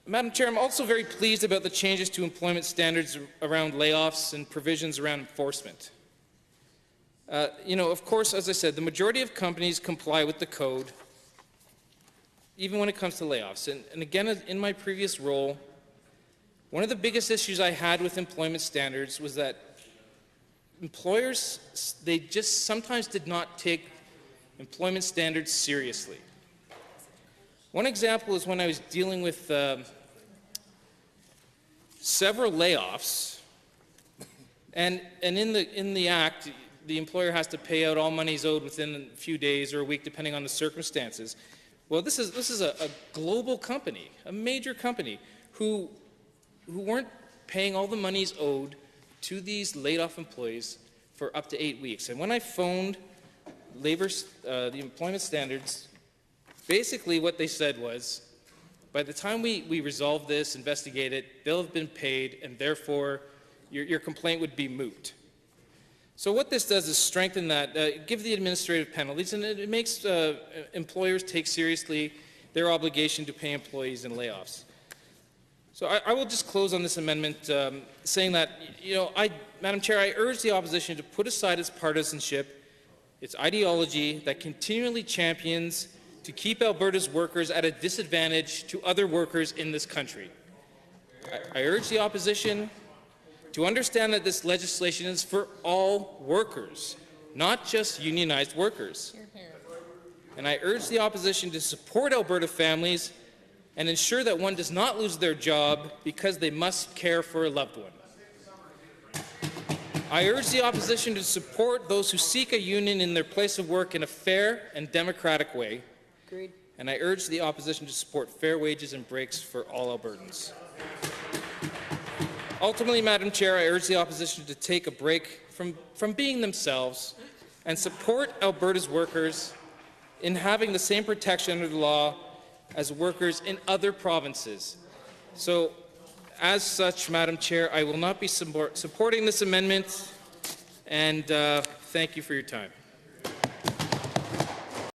Madam Chair, I'm also very pleased about the changes to employment standards around layoffs and provisions around enforcement. Of course, as I said, the majority of companies comply with the code, even when it comes to layoffs. And again, in my previous role, one of the biggest issues I had with employment standards was that employers, they just sometimes did not take employment standards seriously. One example is when I was dealing with several layoffs, and in the Act, the employer has to pay out all monies owed within a few days or a week, depending on the circumstances. Well, this is a global company, a major company, who weren't paying all the monies owed to these laid-off employees for up to 8 weeks. And when I phoned the employment standards, basically what they said was, by the time we resolve this, investigate it, they'll have been paid, and therefore your complaint would be moot. So what this does is strengthen that, give the administrative penalties, and it makes employers take seriously their obligation to pay employees in layoffs. So I will just close on this amendment saying that, Madam Chair, I urge the opposition to put aside its partisanship, its ideology that continually champions to keep Alberta's workers at a disadvantage to other workers in this country. I urge the opposition to understand that this legislation is for all workers, not just unionized workers. And I urge the opposition to support Alberta families and ensure that one does not lose their job because they must care for a loved one. I urge the opposition to support those who seek a union in their place of work in a fair and democratic way. Agreed. And I urge the opposition to support fair wages and breaks for all Albertans. Ultimately, Madam Chair, I urge the opposition to take a break from being themselves and support Alberta's workers in having the same protection under the law as workers in other provinces. So, as such, Madam Chair, I will not be supporting this amendment, and thank you for your time.